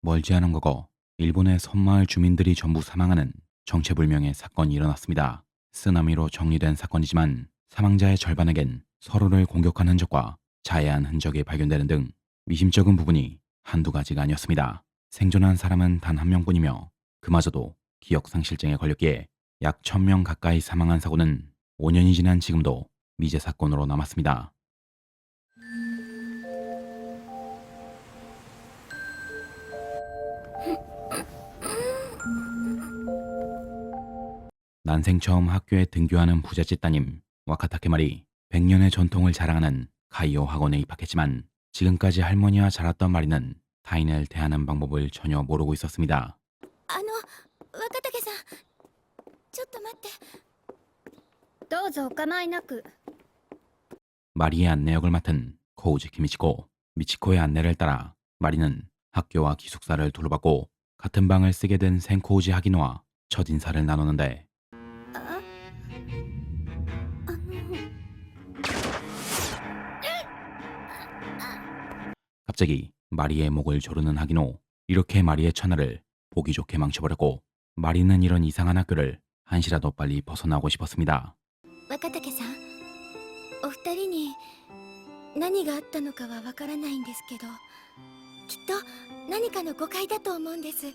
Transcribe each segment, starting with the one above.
멀지 않은 과거 일본의 섬마을 주민들이 전부 사망하는 정체불명의 사건이 일어났습니다. 쓰나미로 정리된 사건이지만 사망자의 절반에겐 서로를 공격한 흔적과 자해한 흔적이 발견되는 등 미심쩍은 부분이 한두 가지가 아니었습니다. 생존한 사람은 단 한 명뿐이며 그마저도 기억상실증에 걸렸기에 약 1000명 가까이 사망한 사고는 5년이 지난 지금도 미제 사건으로 남았습니다. 난생 처음 학교에 등교하는 부잣집 따님 와카타케 말이 100년의 전통을 자랑하는 가이오 학원에 입학했지만 지금까지 할머니와 자랐던 마리는 타인을 대하는 방법을 전혀 모르고 있었습니다. 若竹さん、ちょっと待って。どうぞお構いなく。 마리의 안내 역을 맡은 코우지 키미치코, 미치코의 안내를 따라 마리는 학교와 기숙사를 둘러봤고 같은 방을 쓰게 된 센코우지 하기노와 첫인사를 나누는데 '갑자기 마리의 목을 조르는 하기노. 이렇게 마리의 첫날을 보기 좋게 망쳐버렸고 마리는 이런 이상한 학교를 한시라도 빨리 벗어나고 싶었습니다. 若竹さん、お二人に何があったのかはわからないんですけど、きっと何かの誤解だと思うんです。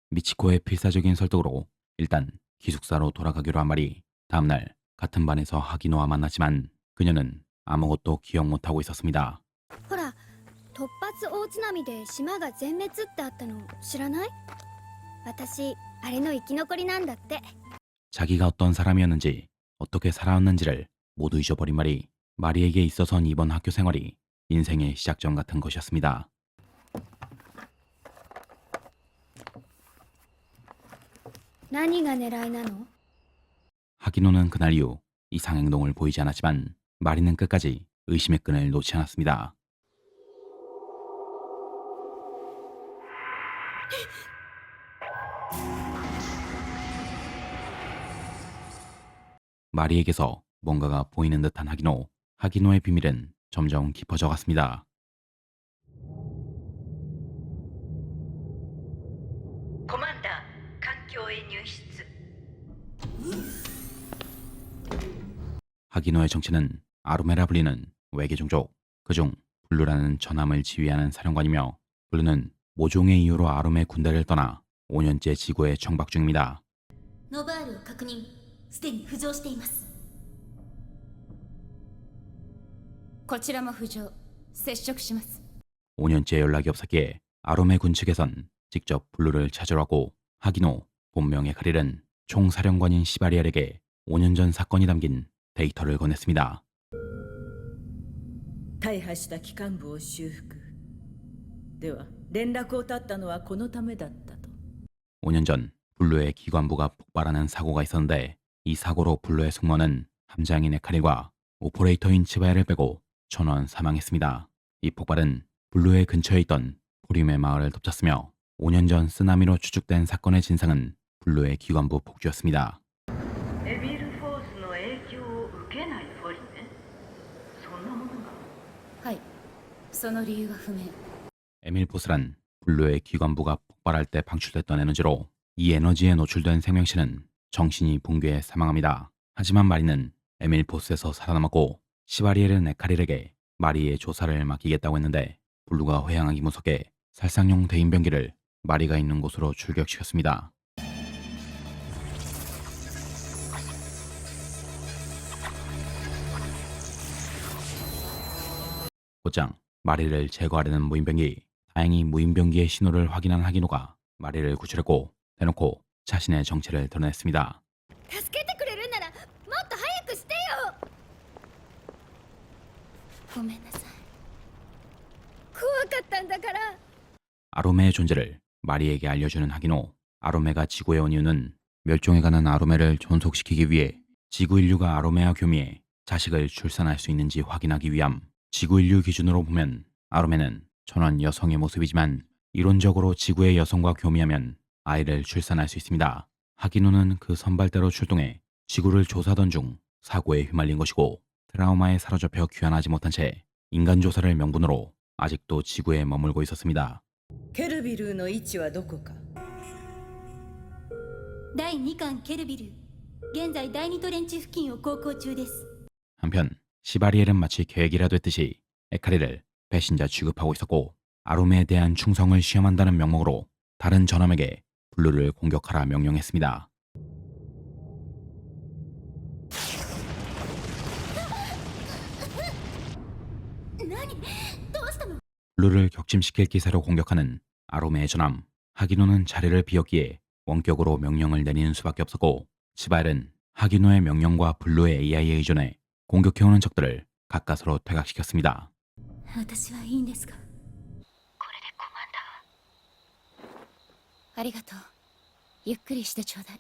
미치코의 필사적인 설득으로 일단 기숙사로 돌아가기로 한 마리. 다음날 같은 반에서 하기노와 만났지만 그녀는 아무것도 기억 못하고 있었습니다. ほら、突発大津波で島が全滅ってあったの知らない？私、あれの生き残りなんだって。 자기가 어떤 사람이었는지 어떻게 살아왔는지를 모두 잊어버린 마리. 마리에게 있어선 이번 학교 생활이 인생의 시작점 같은 것이었습니다. 何が狙いなの？ 하기노는 그날 이후 이상 행동을 보이지 않았지만 마리는 끝까지 의심의 끈을 놓지 않았습니다. 마리에게서 뭔가가 보이는 듯한 하기노. 하기노의 비밀은 점점 깊어져 갔습니다. コマンダー、環境へ入室。 하기노의 정체는 아루메라 불리는 외계 종족, 그중 블루라는 전함을 지휘하는 사령관이며 블루는 모종의 이유로 아루메 군대를 떠나 5년째 지구에 정박 중입니다. ノバールを確認。すでに浮上しています。こちらも浮上。接触します。 5년째 연락이 없었기에 아루메 군 측에선 직접 블루를 찾으러 왔고 하기노, 본명의 가릴은 총사령관인 시바리알에게 5년 전 사건이 담긴 데이터를 건넸습니다. 大破した機関部を修復。では連絡を絶ったのはこのためだったと。 5년 전 블루의 기관부가 폭발하는 사고가 있었는데 이 사고로 블루의 승무원은 함장인 에카릴과 오퍼레이터인 치바야를 빼고 전원 사망했습니다. 이 폭발은 블루의 근처에 있던 보림의 마을을 덮쳤으며 5년 전 쓰나미로 추측된 사건의 진상은 블루의 기관부 폭주였습니다. エビルフォースの影響を受けないフォリネ。そんなものが。はい。その理由は不明。 에밀포스란 블루의 기관부가 폭발할 때 방출됐던 에너지로 이 에너지에 노출된 생명체는 정신이 붕괴해 사망합니다. 하지만 마리는 에밀포스에서 살아남았고 시바리엘은 에카릴에게 마리의 조사를 맡기겠다고 했는데 블루가 회항하기 무섭게 살상용 대인변기를 마리가 있는 곳으로 출격시켰습니다. 곧장 마리를 제거하려는 무인병기. 다행히 무인병기의 신호를 확인한 하기노가 마리를 구출했고 대놓고 자신의 정체를 드러냈습니다. 助けてくれるならもっと早くしてよ。ごめんなさい。怖かったんだから。 아로메의 존재를 마리에게 알려주는 하기노. 아로메가 지구에 온 이유는 멸종해가는 아로메를 존속시키기 위해 지구 인류가 아로메와 교미해 자식을 출산할 수 있는지 확인하기 위함. 지구 인류 기준으로 보면 아로메는 전원 여성의 모습이지만 이론적으로 지구의 여성과 교미하면 아이를 출산할 수 있습니다. 하기노는 그 선발대로 출동해 지구를 조사하던 중 사고에 휘말린 것이고 트라우마에 사로잡혀 귀환하지 못한 채 인간 조사를 명분으로 아직도 지구에 머물고 있었습니다. ケルビルーの位置はどこか。第2巻ケルビル現在第2トレンチ付近を航行中です。 한편 시바리엘은 마치 계획이라도 했듯이 에카리를 배신자 취급하고 있었고 아롬에 대한 충성을 시험한다는 명목으로 다른 전함에게 블루를 공격하라 명령했습니다. 블루를 격침시킬 기세로 공격하는 아롬의 전함 하기노는 자리를 비웠기에 원격으로 명령을 내리는 수밖에 없었고 시바엘은 하기노의 명령과 블루의 AI에 의존해 공격해오는 적들을 가까스로 퇴각시켰습니다. 私はいいんですがこれでコマンダーありがとうゆっくりしてちょうだい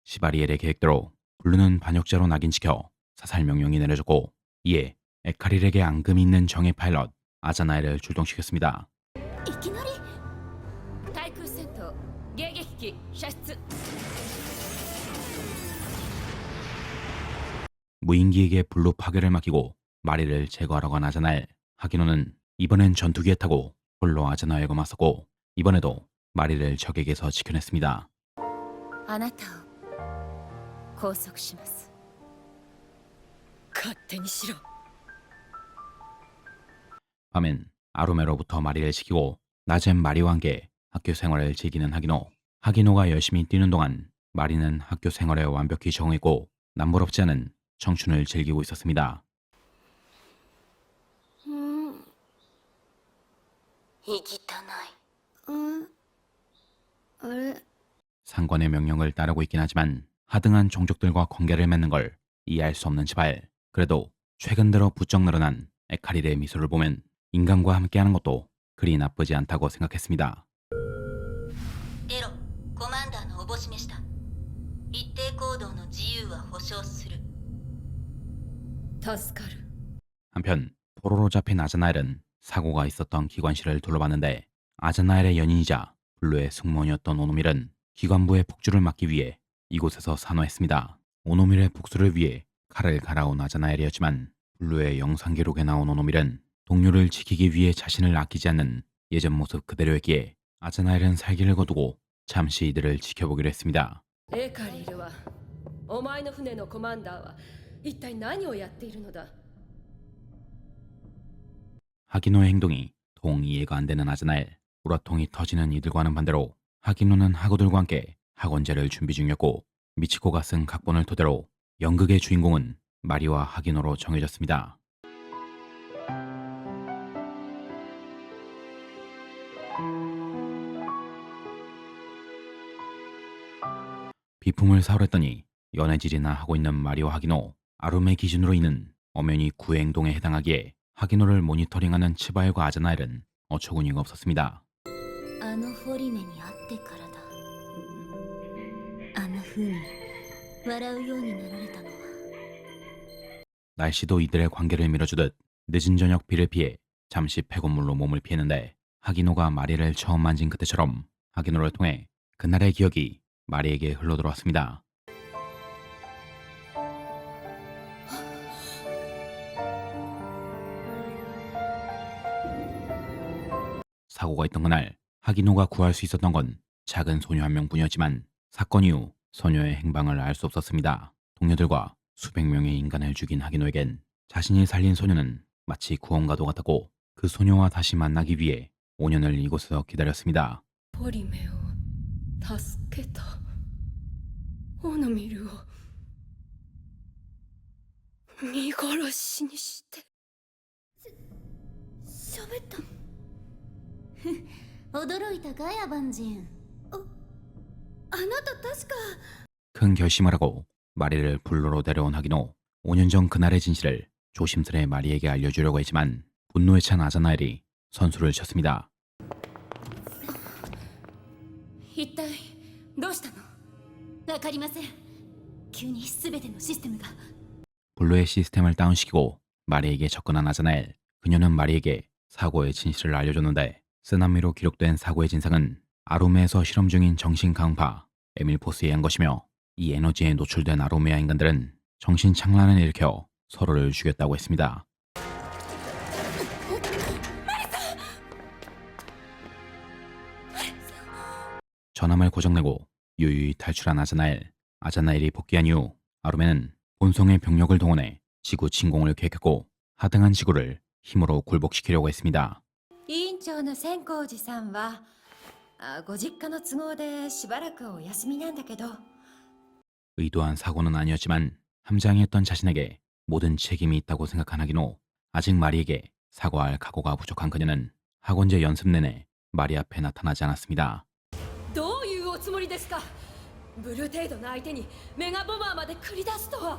시바리엘의 계획대로 블루는 반역자로 낙인시켜 사살 명령이 내려졌고 이에 에카릴에게 앙금이 있는 정예 파일럿 아자나엘을 출동시켰습니다. いきなり対空戦闘迎撃機射出 무인기에게 블루 파괴를 맡기고 마리를 제거하라고 한 아자나엘 하기노는 이번엔 전투기에 타고 홀로 아자나엘과 맞섰고 이번에도 마리를 적에게서 지켜냈습니다. あなたを拘束します。勝手にしろ。 밤엔 아로메로부터 마리를 지키고 낮엔 마리와 함께 학교 생활을 즐기는 하기노. 하기노가 열심히 뛰는 동안 마리는 학교 생활에 완벽히 적응했고 남부럽지 않은 청춘을 즐기고 있었습니다. 行きたないあれ 상관의 명령을 따르고 있긴 하지만 하등한 종족들과 관계를 맺는 걸 이해할 수 없는 지바엘. 그래도 최근 들어 부쩍 늘어난 에카릴의 미소를 보면 인간과 함께하는 것도 그리 나쁘지 않다고 생각했습니다. エロ、コマンダーのおぼしめした。一定行動の自由は保証する。助かる。 한편 포로로 잡힌 아자나엘은 사고가 있었던 기관실을 둘러봤는데 아자나엘의 연인이자 블루의 승무원이었던 오노밀은 기관부의 폭주를 막기 위해 이곳에서 산호했습니다. 오노밀의 복수를 위해 칼을 갈아온 아자나엘이었지만 블루의 영상 기록에 나온 오노밀은 동료를 지키기 위해 자신을 아끼지 않는 예전 모습 그대로였기에 아자나엘은 살기를 거두고 잠시 이들을 지켜보기로 했습니다. エカリルはお前の船のコマンダーは一体何をやっているのだ。 하기노의 행동이 통 이해가 안 되는 아자나엘. 우라통이 터지는 이들과는 반대로 하기노는 하고들과 함께 학원제를 준비 중이었고 미치코가 쓴 각본을 토대로 연극의 주인공은 마리와 하기노로 정해졌습니다. 비품을 사오랬더니 연애질이나 하고 있는 마리와 하기노. 아룸의 기준으로 이는 엄연히 구행동에 해당하기에 하기노를 모니터링하는 치바엘과 아자나엘은 어처구니가 없었습니다. あのフォリメに会ってからだあんな風に笑うようになられたのは 날씨도 이들의 관계를 밀어주듯 늦은 저녁 비를 피해 잠시 폐건물로 몸을 피했는데 하기노가 마리를 처음 만진 그때처럼 하기노를 통해 그날의 기억이 마리에게 흘러들어왔습니다. 사고가 있던 그날 하기노가 구할 수 있었던 건 작은 소녀 한 명뿐이었지만 사건 이후 소녀의 행방을 알 수 없었습니다. 동료들과 수백 명의 인간을 죽인 하기노에겐 자신이 살린 소녀는 마치 구원과도 같았고 그 소녀와 다시 만나기 위해 5년을 이곳에서 기다렸습니다. ポリメを助けた。オノミルを見殺しにして喋った驚いたかヤバンジンあなた確か 큰 결심을 하고 마리를 블루로 데려온 하기노. 5년 전 그날의 진실을 조심스레 마리에게 알려주려고 했지만 분노에 찬 아자나엘이 선수를 쳤습니다. 一体どうしたの。わかりません急に全てのシステムが 블루의 시스템을 다운시키고 마리에게 접근한 아자나엘. 그녀는 마리에게 사고의 진실을 알려줬는데 쓰나미로 기록된 사고의 진상은 아로메에서 실험 중인 정신 강파 에밀포스에 의한 것이며 이 에너지에 노출된 아로메아 인간들은 정신 착란을 일으켜 서로를 죽였다고 했습니다. 전함을 고정내고 유유히 탈출한 아자나엘이 복귀한 이후 아루메는 본성의 병력을 동원해 지구 침공을 계획했고 하등한 지구를 힘으로 굴복시키려고 했습니다. 委員長の千光寺さんはご実家の都合でしばらくお休みなんだけど 의도한 사고는 아니었지만 함장이었던 자신에게 모든 책임이 있다고 생각한 하기노 아직 마리에게 사과할 각오가 부족한 그녀는 학원제 연습 내내 마리 앞에 나타나지 않았습니다. どういうおつもりですか。ブルー程度の相手にメガボマーまで繰り出すとは。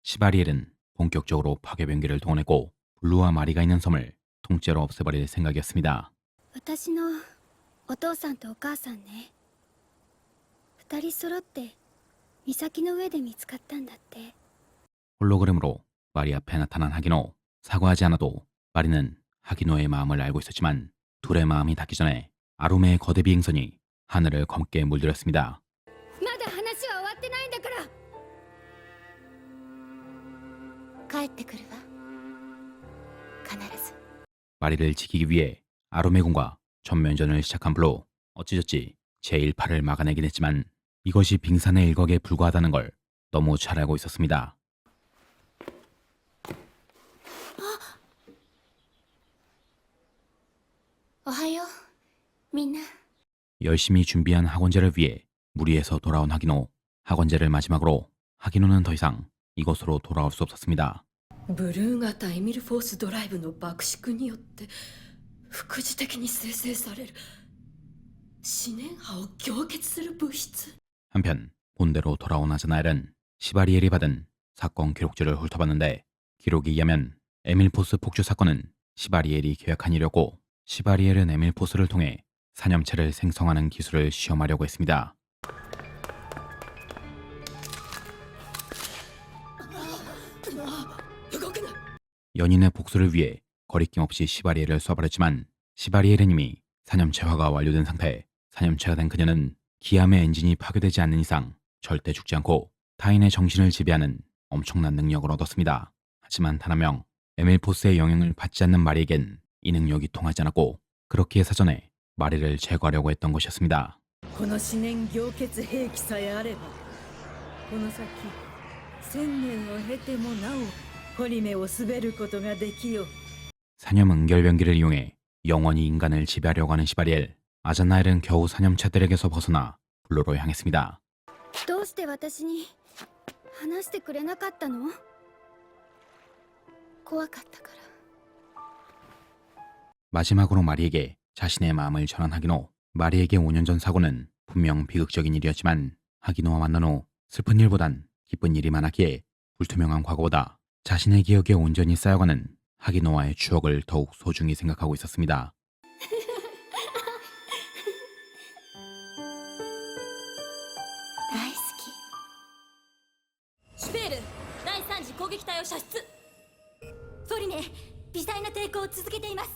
시바리엘은 본격적으로 파괴 병기를 동원했고 블루와 마리가 있는 섬을 통째로 없애버릴 생각이었습니다. 私のお父さんとお母さんね二人揃って岬の上で見つかったんだって 홀로그램으로 마리 앞에 나타난 하기노. 사과하지 않아도 마리는 하기노의 마음을 알고 있었지만 둘의 마음이 닿기 전에 아루메의 거대 비행선이 하늘을 검게 물들였습니다. まだ話は終わってないんだから帰ってくるわ必ず 마리를 지키기 위해 아루메군과 전면전을 시작한 블루. 어찌저찌 제1파를 막아내긴 했지만 이것이 빙산의 일각에 불과하다는 걸 너무 잘 알고 있었습니다. おはようみんな 열심히 준비한 학원제를 위해 무리해서 돌아온 하기노. 학원제를 마지막으로 하기노는 더 이상 이곳으로 돌아올 수 없었습니다. ブルー型エミルフォースドライブの爆縮によって副次的に生成される思念波を凝結する物質。 한편 본대로 돌아온 아자나엘은 시바리엘이 받은 사건 기록지를 훑어봤는데 기록에 의하면 에밀포스 폭주 사건은 시바리엘이 계획한 일이었고 시바리엘은 에밀포스를 통해 사념체를 생성하는 기술을 시험하려고 했습니다. 연인의 복수를 위해 거리낌 없이 시바리엘을 쏴버렸지만 시바리엘은 이미 사념체화가 완료된 상태. 사념체가 된 그녀는 기암의 엔진이 파괴되지 않는 이상 절대 죽지 않고 타인의 정신을 지배하는 엄청난 능력을 얻었습니다. 하지만 단 한 명, 에밀포스의 영향을 받지 않는 마리에겐 이 능력이 통하지 않았고 그렇기에 사전에 마리를 제거하려고 했던 것이었습니다. この思念凝結兵器さえあればこの先1000年を経てもなお堀目を滑ることができよう 사념 응결병기를 이용해 영원히 인간을 지배하려고 하는 시바리엘. 아자나엘은 겨우 사념체들에게서 벗어나 블루로 향했습니다. どうして私に話してくれなかったの怖かったから 마지막으로 마리에게 자신의 마음을 전한 하기노. 마리에게 5년 전 사고는 분명 비극적인 일이었지만 하기노와 만난 후 슬픈 일보단 기쁜 일이 많았기에 불투명한 과거보다 자신의 기억에 온전히 쌓여가는 하기노와의 추억을 더욱 소중히 생각하고 있었습니다. 大好きシュペール第3次攻撃隊を射出。フォリネ微細な抵抗を続けています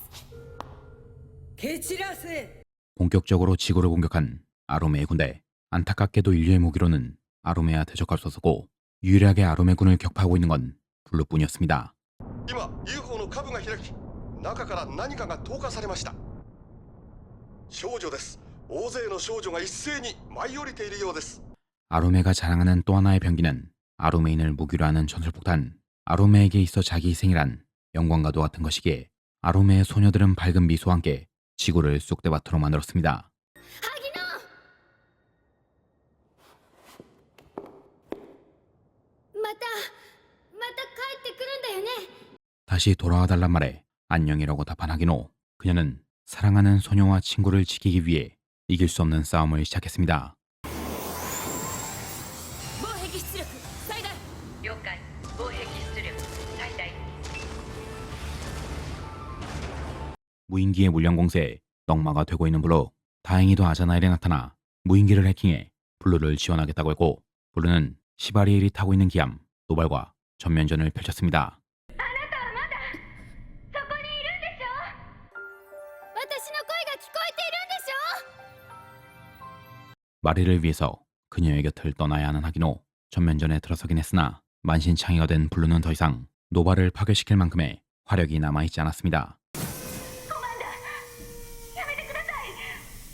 蹴散らせ 본격적으로 지구를 공격한 아로메의 군대. 안타깝게도 인류의 무기로는 아로메와 대적할 수 없었고 유일하게 아로메군을 격파하고 있는 건 블루뿐이었습니다. 今 UFO の下部が開き中から何かが投下されました。少女です。大勢の少女が一斉に舞い降りているようです。 아로메가 자랑하는 또 하나의 병기는 아로메인을 무기로 하는 전술폭탄. 아로메에게 있어 자기 희생이란 영광과도 같은 것이기에 아로메의 소녀들은 밝은 미소와 함께 지구를 쑥대밭으로 만들었습니다. また帰ってくるんだよね 다시 돌아와달란 말에 안녕이라고 답한 하기노. 그녀는 사랑하는 소녀와 친구를 지키기 위해 이길 수 없는 싸움을 시작했습니다. 防壁出力最大。了解。防壁出力最大。 무인기의 물량 공세에 넉마가 되고 있는 블루. 다행히도 아자나엘이 나타나 무인기를 해킹해 블루를 지원하겠다고 했고 블루는 시바리엘이 타고 있는 기암 노발과 전면전을 펼쳤습니다. 私の声が聞こえているんでしょ 마리를 위해서 그녀의 곁을 떠나야 하는 하기노. 전면전에 들어서긴 했으나 만신창이가 된 블루는 더 이상 노발을 파괴시킬 만큼의 화력이 남아있지 않았습니다. 야, コマンダーやめてください。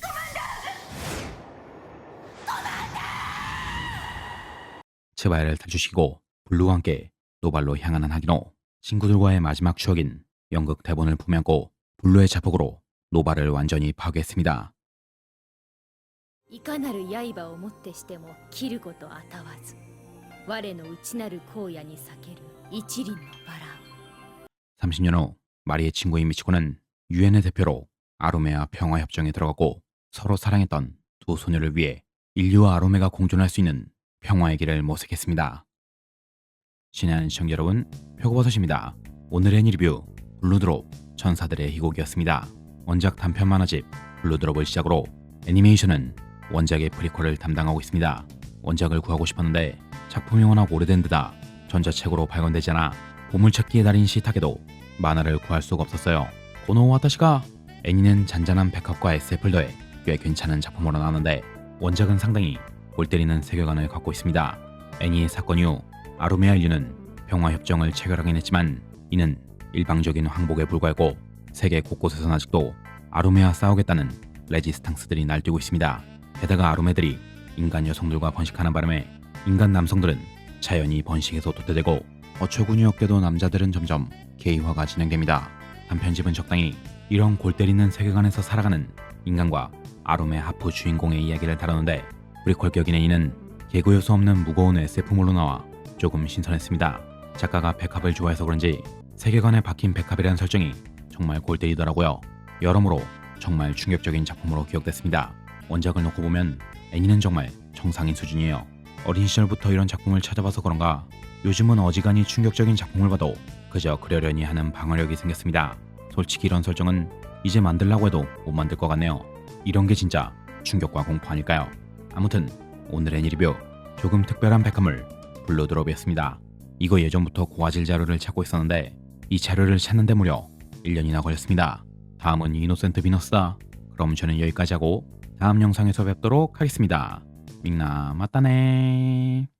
コマンダー。 !! ！ ! ！ ! ！ ! ！ ! ！ ! ！ ! ！ ! ！ ! ！ ! ！ ! ！ ! ！ ! 私の声が聞こえているんでしょ ! 츠바에를 탈출시키고 블루와 함께 노발로 향하는 하기노. 친구들과의 마지막 추억인 연극 대본을 품에 안고 블루의 자폭으로 노발을 완전히 파괴했습니다. いかなる刃をもってしても切ることあたわず我の内なる荒野に裂ける一輪のバラを 30년 후 마리의 친구인 미치코는 유엔의 대표로 아로메와 평화협정에 들어갔고 서로 사랑했던 두 소녀를 위해 인류와 아로메가 공존할 수 있는 평화의 길을 모색했습니다. 신의 시청자 여러분, 표고버섯입니다. 오늘의 리뷰 블루드롭 천사들의 희곡이었습니다. 원작 단편 만화집 블루드롭을 시작으로 애니메이션은 원작의 프리퀄을 담당하고 있습니다. 원작을 구하고 싶었는데 작품이 워낙 오래된 데다 전자책으로 발간되지 않아 보물찾기의 달인 시타게도 만화를 구할 수가 없었어요. 고노 와타시가 애니는 잔잔한 백합과 SF를 더해 꽤 괜찮은 작품으로 나왔는데 원작은 상당히 골 때리는 세계관을 갖고 있습니다. 애니의 사건 이후 아로메와 인류는 평화협정을 체결하긴 했지만 이는 일방적인 항복에 불과했고 세계 곳곳에선 아직도 아로메와 싸우겠다는 레지스탕스들이 날뛰고 있습니다. 게다가 아로메들이 인간 여성들과 번식하는 바람에 인간 남성들은 자연히 번식에서 도태되고 어처구니 없게도 남자들은 점점 게이화가 진행됩니다. 단편집은 적당히 이런 골 때리는 세계관에서 살아가는 인간과 아로메 하프 주인공의 이야기를 다루는데 프리퀄 격인 애니는 개그 요소 없는 무거운 SF물로 나와 조금 신선했습니다. 작가가 백합을 좋아해서 그런지 세계관에 박힌 백합이라는 설정이 정말 골 때리더라고요. 여러모로 정말 충격적인 작품으로 기억됐습니다. 원작을 놓고 보면 애니는 정말 정상인 수준이에요. 어린 시절부터 이런 작품을 찾아봐서 그런가 요즘은 어지간히 충격적인 작품을 봐도 그저 그려려니 하는 방어력이 생겼습니다. 솔직히 이런 설정은 이제 만들라고 해도 못 만들 것 같네요. 이런 게 진짜 충격과 공포 아닐까요? 아무튼 오늘의 리뷰 조금 특별한 백합물 블루드롭이었습니다. 이거 예전부터 고화질 자료를 찾고 있었는데 이 자료를 찾는데 무려 1년이나 걸렸습니다. 다음은 이노센트 비너스다. 그럼 저는 여기까지 하고 다음 영상에서 뵙도록 하겠습니다. 밍나 맞다네.